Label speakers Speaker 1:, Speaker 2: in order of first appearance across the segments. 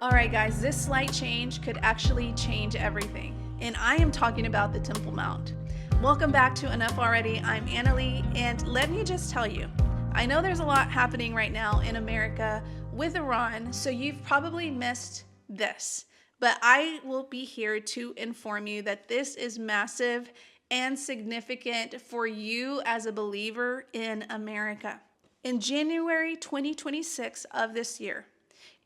Speaker 1: All right, guys, this slight change could actually change everything. And I am talking about the Temple Mount. Welcome back to Enough Already. I'm Annalie, and let me just tell you, I know there's a lot happening right now in America with Iran, so you've probably missed this. But I will be here to inform you that this is massive and significant for you as a believer in America. In January 2026 of this year,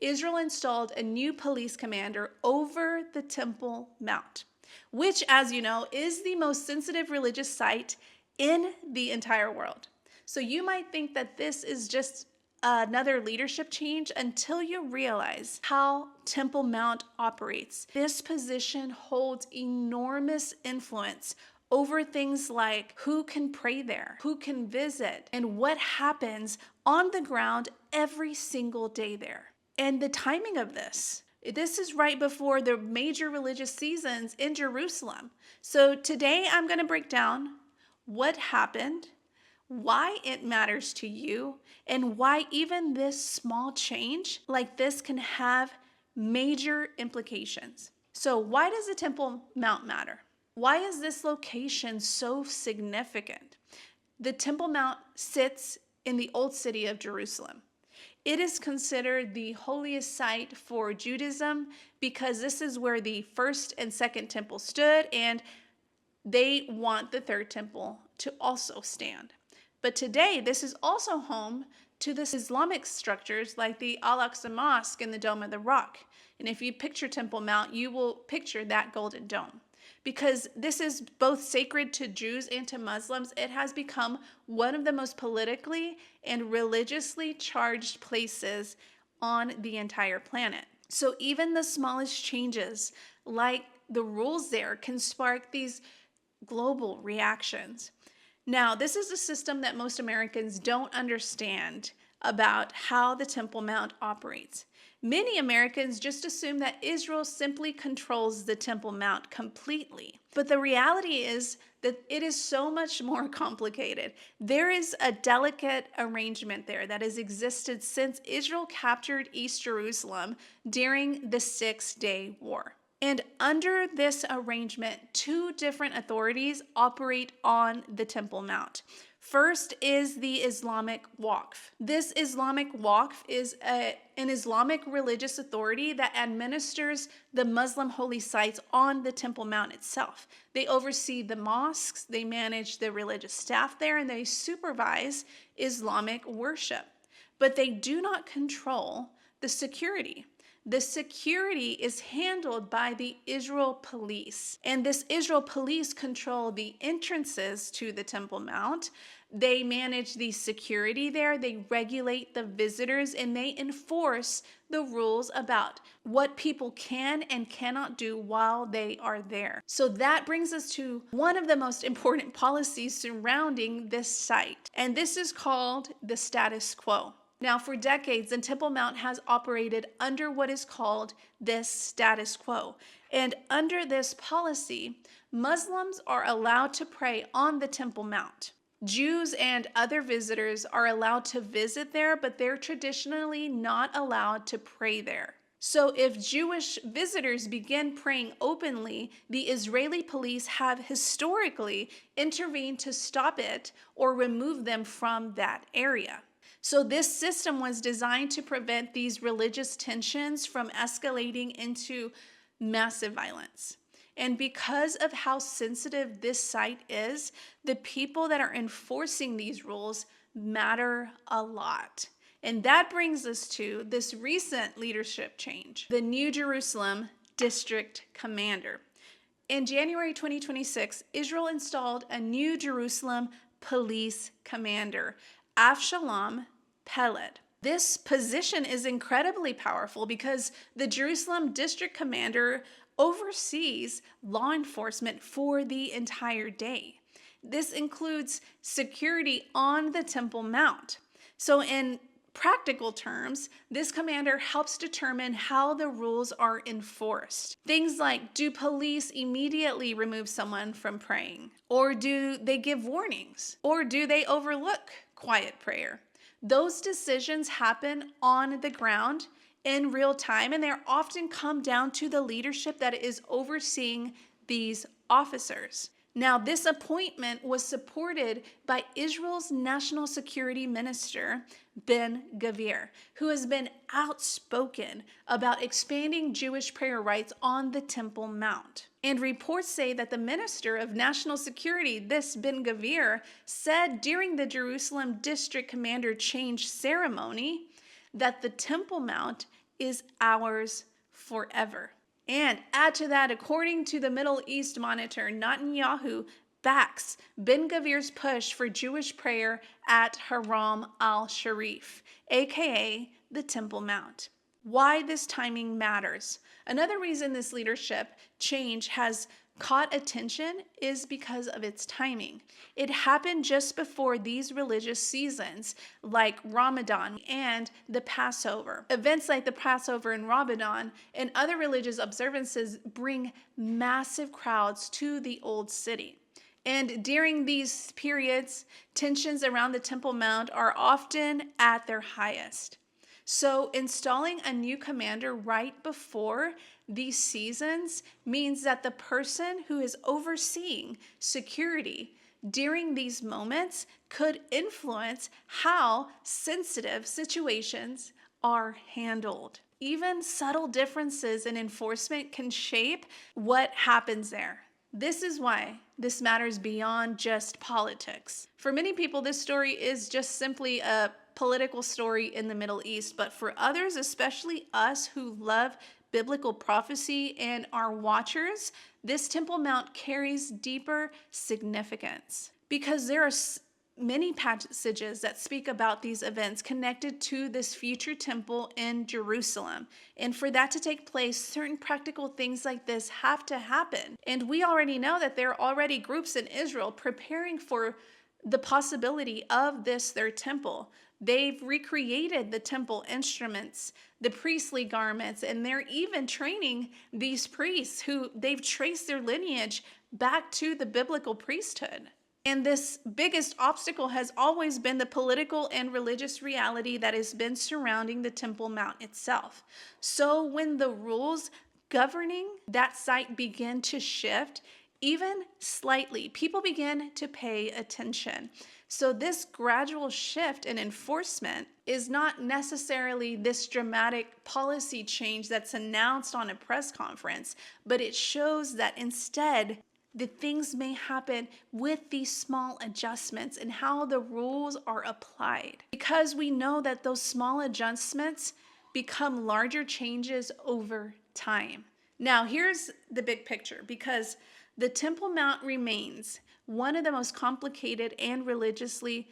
Speaker 1: Israel installed a new police commander over the Temple Mount, which, as you know, is the most sensitive religious site in the entire world. So you might think that this is just another leadership change until you realize how Temple Mount operates. This position holds enormous influence over things like who can pray there, who can visit, and what happens on the ground every single day there. And the timing of this is right before the major religious seasons in Jerusalem. So today I'm going to break down what happened, why it matters to you, and why even this small change like this can have major implications. So why does the Temple Mount matter? Why is this location so significant? The Temple Mount sits in the old city of Jerusalem. It is considered the holiest site for Judaism because this is where the first and second temple stood, and they want the third temple to also stand. But today, this is also home to the Islamic structures like the Al-Aqsa Mosque and the Dome of the Rock. And if you picture Temple Mount, you will picture that golden dome. Because this is both sacred to Jews and to Muslims, it has become one of the most politically and religiously charged places on the entire planet. So even the smallest changes, like the rules there, can spark these global reactions. Now, this is a system that most Americans don't understand about how the Temple Mount operates. Many Americans just assume that Israel simply controls the Temple Mount completely. But the reality is that it is so much more complicated. There is a delicate arrangement there that has existed since Israel captured East Jerusalem during the Six-Day War. And under this arrangement, two different authorities operate on the Temple Mount. First is the Islamic Waqf. This Islamic Waqf is an Islamic religious authority that administers the Muslim holy sites on the Temple Mount itself. They oversee the mosques, they manage the religious staff there, and they supervise Islamic worship. But they do not control the security. The security is handled by the Israel police. And this Israel police control the entrances to the Temple Mount. They manage the security there. They regulate the visitors, and they enforce the rules about what people can and cannot do while they are there. So that brings us to one of the most important policies surrounding this site. And this is called the status quo. Now, for decades, the Temple Mount has operated under what is called this status quo. And under this policy, Muslims are allowed to pray on the Temple Mount. Jews and other visitors are allowed to visit there, but they're traditionally not allowed to pray there. So if Jewish visitors begin praying openly, the Israeli police have historically intervened to stop it or remove them from that area. So this system was designed to prevent these religious tensions from escalating into massive violence. And because of how sensitive this site is, the people that are enforcing these rules matter a lot. And that brings us to this recent leadership change, the New Jerusalem District Commander. In January 2026, Israel installed a New Jerusalem Police Commander, Avshalom Peled. This position is incredibly powerful because the Jerusalem District Commander oversees law enforcement for the entire day. This includes security on the Temple Mount. So in practical terms, this commander helps determine how the rules are enforced. Things like, do police immediately remove someone from praying? Or do they give warnings? Or do they overlook quiet prayer? Those decisions happen on the ground in real time, and they're often come down to the leadership that is overseeing these officers. Now, this appointment was supported by Israel's national security minister, Ben-Gvir, who has been outspoken about expanding Jewish prayer rights on the Temple Mount. And reports say that the minister of national security, this Ben-Gvir, said during the Jerusalem district commander change ceremony that the Temple Mount is ours forever. And add to that, according to the Middle East Monitor, Netanyahu backs Ben-Gvir's push for Jewish prayer at Haram al-Sharif, aka the Temple Mount. Why this timing matters. Another reason this leadership change has caught attention is because of its timing. It happened just before these religious seasons like Ramadan and the Passover. Events like the Passover and Ramadan and other religious observances bring massive crowds to the old city. And during these periods, tensions around the Temple Mount are often at their highest. So installing a new commander right before these seasons means that the person who is overseeing security during these moments could influence how sensitive situations are handled. Even subtle differences in enforcement can shape what happens there. This is why this matters beyond just politics. For many people, this story is just simply a political story in the Middle East, but for others, especially us who love biblical prophecy and are watchers, this Temple Mount carries deeper significance because there are many passages that speak about these events connected to this future temple in Jerusalem. And for that to take place, certain practical things like this have to happen. And we already know that there are already groups in Israel preparing for the possibility of this, their temple. They've recreated the temple instruments, the priestly garments, and they're even training these priests who they've traced their lineage back to the biblical priesthood. And this biggest obstacle has always been the political and religious reality that has been surrounding the Temple Mount itself. So when the rules governing that site begin to shift, even slightly, people begin to pay attention. So this gradual shift in enforcement is not necessarily this dramatic policy change that's announced on a press conference, but it shows that instead, the things may happen with these small adjustments and how the rules are applied. Because we know that those small adjustments become larger changes over time. Now, here's the big picture, because the Temple Mount remains one of the most complicated and religiously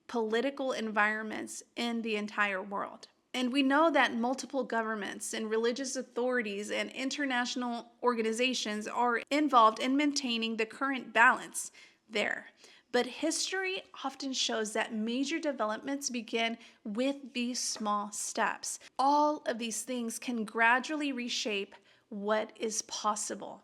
Speaker 1: political environments in the entire world. And we know that multiple governments and religious authorities and international organizations are involved in maintaining the current balance there. But history often shows that major developments begin with these small steps. All of these things can gradually reshape what is possible.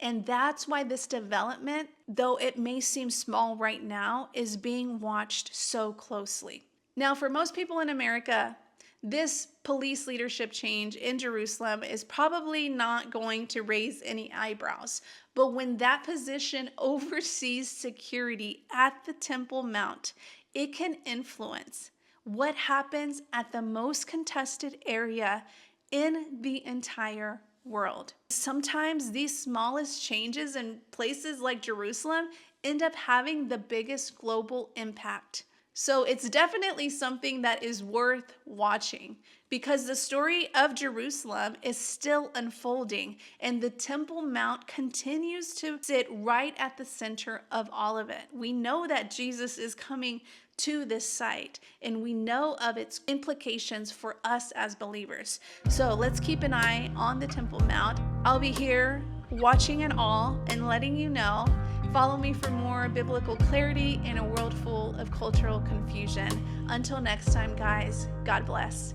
Speaker 1: And that's why this development, though it may seem small right now, is being watched so closely. Now, for most people in America, this police leadership change in Jerusalem is probably not going to raise any eyebrows. But when that position oversees security at the Temple Mount, it can influence what happens at the most contested area in the entire world. Sometimes these smallest changes in places like Jerusalem end up having the biggest global impact. So it's definitely something that is worth watching because the story of Jerusalem is still unfolding and the Temple Mount continues to sit right at the center of all of it. We know that Jesus is coming to this site and we know of its implications for us as believers. So let's keep an eye on the Temple Mount. I'll be here watching it all and letting you know. Follow me for more biblical clarity in a world full of cultural confusion. Until next time, guys, God bless.